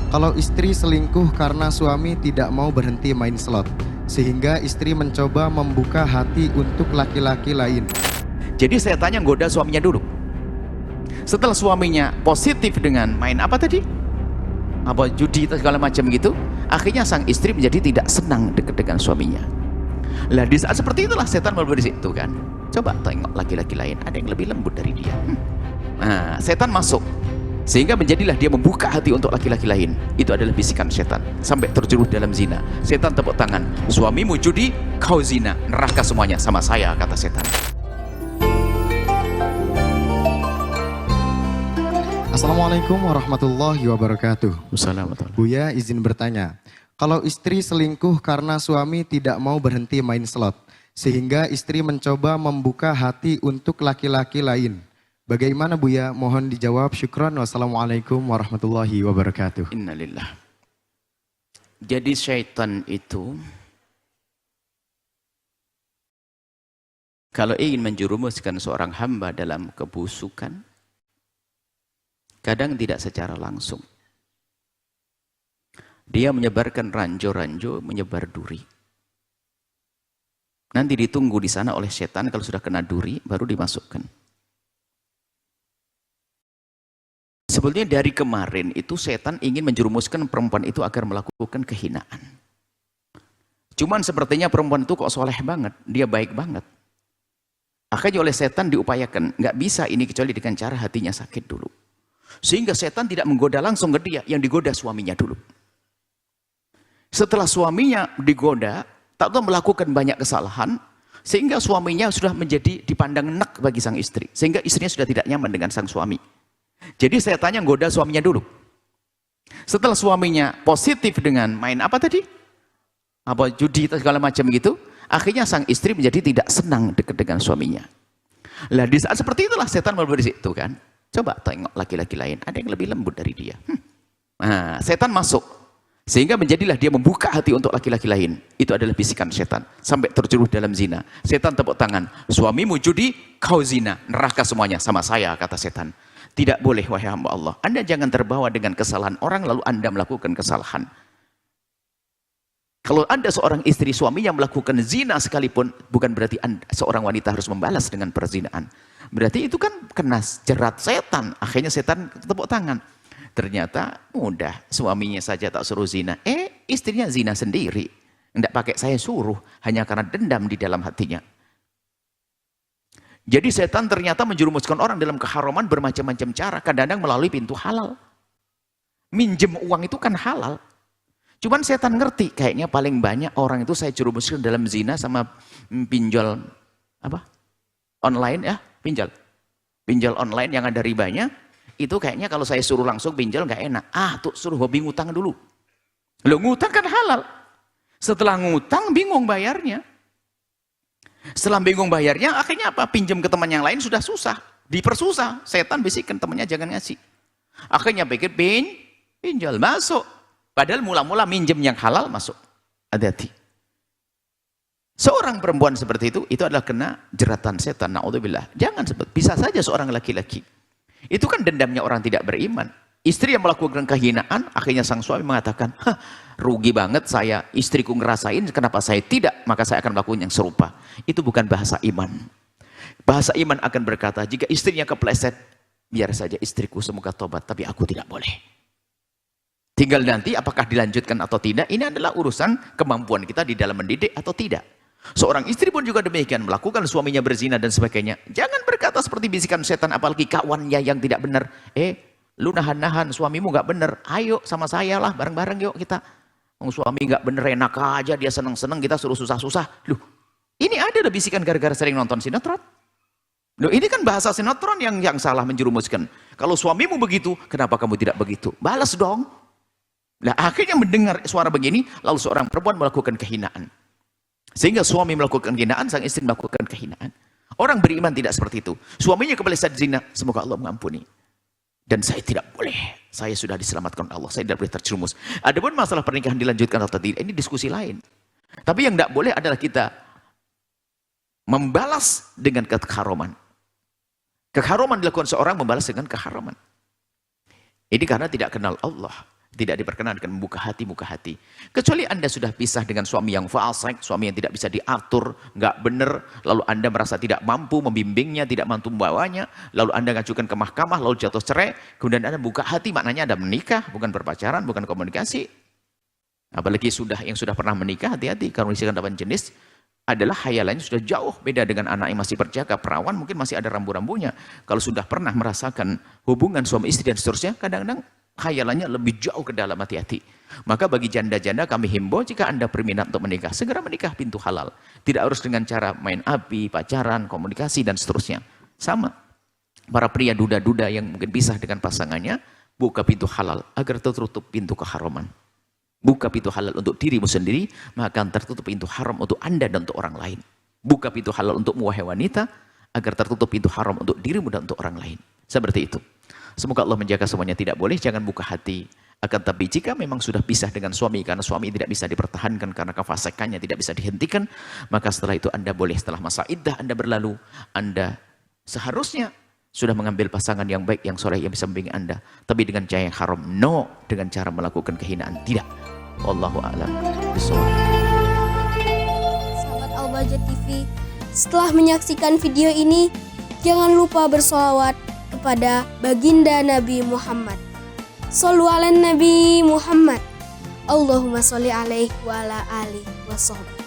Kalau istri selingkuh karena suami tidak mau berhenti main slot, sehingga istri mencoba membuka hati untuk laki-laki lain. Jadi saya tanya goda suaminya dulu. Setelah suaminya positif dengan main apa tadi? Apa judi segala macam gitu, akhirnya sang istri menjadi tidak senang dekat dengan suaminya. Lah di saat seperti itulah setan berbeda di situ kan. Coba tengok laki-laki lain, ada yang lebih lembut dari dia. Nah, setan masuk. Sehingga menjadilah dia membuka hati untuk laki-laki lain. Itu adalah bisikan setan. Sampai terjerumus dalam zina. Setan tepuk tangan. Suamimu judi, kau zina. Neraka semuanya sama saya, kata setan. Assalamualaikum warahmatullahi wabarakatuh. Wassalamualaikum. Buya izin bertanya. Kalau istri selingkuh karena suami tidak mau berhenti main slot, sehingga istri mencoba membuka hati untuk laki-laki lain, bagaimana Buya? Mohon dijawab. Syukran. Wassalamualaikum warahmatullahi wabarakatuh. Innalillah. Jadi syaitan itu kalau ingin menjerumuskan seorang hamba dalam kebusukan, kadang tidak secara langsung. Dia menyebarkan ranjau-ranjau, menyebar duri. Nanti ditunggu di sana oleh setan, kalau sudah kena duri baru dimasukkan. Sebetulnya dari kemarin itu setan ingin menjerumuskan perempuan itu agar melakukan kehinaan. Cuman sepertinya perempuan itu kok soleh banget, dia baik banget. Akhirnya oleh setan diupayakan, nggak bisa ini kecuali dengan cara hatinya sakit dulu. Sehingga setan tidak menggoda langsung ke dia, yang digoda suaminya dulu. Setelah suaminya digoda, tak tahu melakukan banyak kesalahan, sehingga suaminya sudah menjadi dipandang enak bagi sang istri. Sehingga istrinya sudah tidak nyaman dengan sang suami. Jadi saya tanya goda suaminya dulu. Setelah suaminya positif dengan main apa tadi? Apa judi segala macam gitu, akhirnya sang istri menjadi tidak senang dekat dengan suaminya. Lah di saat seperti itulah setan berbeda di situ kan. Coba tengok laki-laki lain, ada yang lebih lembut dari dia. Nah, setan masuk. Sehingga menjadilah dia membuka hati untuk laki-laki lain. Itu adalah bisikan setan. Sampai terjerumus dalam zina. Setan tepuk tangan. Suamimu judi, kau zina. Neraka semuanya sama saya, kata setan. Tidak boleh, wahai hamba Allah. Anda jangan terbawa dengan kesalahan orang, lalu Anda melakukan kesalahan. Kalau Anda seorang istri, suaminya melakukan zina sekalipun, bukan berarti anda, seorang wanita harus membalas dengan perzinaan. Berarti itu kan kena jerat setan. Akhirnya setan tepuk tangan. Ternyata mudah, suaminya saja tak suruh zina. Istrinya zina sendiri. Tidak pakai saya suruh, hanya karena dendam di dalam hatinya. Jadi setan ternyata menjerumuskan orang dalam keharaman bermacam-macam cara. Kadang-kadang melalui pintu halal. Minjem uang itu kan halal. Cuman setan ngerti, kayaknya paling banyak orang itu saya jerumuskan dalam zina sama pinjol apa? Online ya, pinjol online yang ada ribanya. Itu kayaknya kalau saya suruh langsung pinjol nggak enak. Tuh suruh hobi ngutang dulu. Lo ngutang kan halal. Setelah ngutang bingung bayarnya. Setelah bingung bayarnya akhirnya apa? Pinjam ke teman yang lain sudah susah. Dipersusah. Setan bisikan temannya jangan ngasih. Akhirnya pikir pinjol masuk. Padahal mula-mula minjem yang halal masuk. Hati-hati. Seorang perempuan seperti itu adalah kena jeratan setan. Na'udzubillah. Jangan seperti bisa saja seorang laki-laki. Itu kan dendamnya orang tidak beriman. Istri yang melakukan kehinaan, akhirnya sang suami mengatakan, rugi banget saya, istriku ngerasain, kenapa saya tidak? Maka saya akan melakukan yang serupa. Itu bukan bahasa iman. Bahasa iman akan berkata, jika istrinya kepleset, biar saja istriku semoga tobat, tapi aku tidak boleh. Tinggal nanti apakah dilanjutkan atau tidak, ini adalah urusan kemampuan kita di dalam mendidik atau tidak. Seorang istri pun juga demikian, melakukan suaminya berzina dan sebagainya. Jangan berkata seperti bisikan setan, apalagi kawannya yang tidak benar. Lu nahan-nahan, suamimu gak benar. Ayo sama saya lah, bareng-bareng yuk kita. Suami gak benar, enak aja, dia seneng-seneng, kita suruh susah-susah. Loh, ini ada bisikan gara-gara sering nonton sinetron. Loh, ini kan bahasa sinetron yang salah menjerumuskan. Kalau suamimu begitu, kenapa kamu tidak begitu? Balas dong. Nah, akhirnya mendengar suara begini, lalu seorang perempuan melakukan kehinaan. Sehingga suami melakukan kehinaan, sang istri melakukan kehinaan. Orang beriman tidak seperti itu. Suaminya kepleset zina, semoga Allah mengampuni. Dan saya tidak boleh. Saya sudah diselamatkan Allah, saya tidak boleh terjerumus. Adapun masalah pernikahan dilanjutkan atau tidak, ini diskusi lain. Tapi yang tidak boleh adalah kita membalas dengan keharaman. Keharaman dilakukan seorang membalas dengan keharaman. Ini karena tidak kenal Allah. Tidak diperkenankan membuka hati, buka hati. Kecuali Anda sudah pisah dengan suami yang fasik, suami yang tidak bisa diatur, nggak benar, lalu Anda merasa tidak mampu membimbingnya, tidak mampu membawanya, lalu Anda ngajukan ke mahkamah, lalu jatuh cerai, kemudian Anda buka hati, maknanya Anda menikah, bukan berpacaran, bukan komunikasi. Apalagi yang sudah pernah menikah, hati-hati, karena isikan lawan jenis adalah hayalannya sudah jauh beda dengan anak yang masih berjaga, perawan mungkin masih ada rambu-rambunya. Kalau sudah pernah merasakan hubungan suami istri dan seterusnya, kadang-kadang khayalannya lebih jauh ke dalam, hati-hati. Maka bagi janda-janda kami himbau jika Anda berminat untuk menikah, segera menikah pintu halal. Tidak harus dengan cara main api, pacaran, komunikasi, dan seterusnya. Sama. Para pria duda-duda yang mungkin pisah dengan pasangannya, buka pintu halal agar tertutup pintu keharaman. Buka pintu halal untuk dirimu sendiri, maka akan tertutup pintu haram untuk Anda dan untuk orang lain. Buka pintu halal untukmu wahai wanita, agar tertutup pintu haram untuk dirimu dan untuk orang lain. Seperti itu. Semoga Allah menjaga semuanya. Tidak boleh, jangan buka hati. Akan tapi jika memang sudah pisah dengan suami, karena suami tidak bisa dipertahankan, karena kefasikannya tidak bisa dihentikan, maka setelah itu Anda boleh, setelah masa iddah Anda berlalu, Anda seharusnya sudah mengambil pasangan yang baik, yang soleh, yang bisa membimbing Anda. Tapi dengan cara yang haram, no. Dengan cara melakukan kehinaan, tidak. Wallahu a'lam bishawab. Sahabat Al-Bahjah TV, setelah menyaksikan video ini, jangan lupa bersolawat kepada baginda Nabi Muhammad. Shollu ala Nabi Muhammad. Allahumma sholli alaihi wa ala alihi wa sahbihi.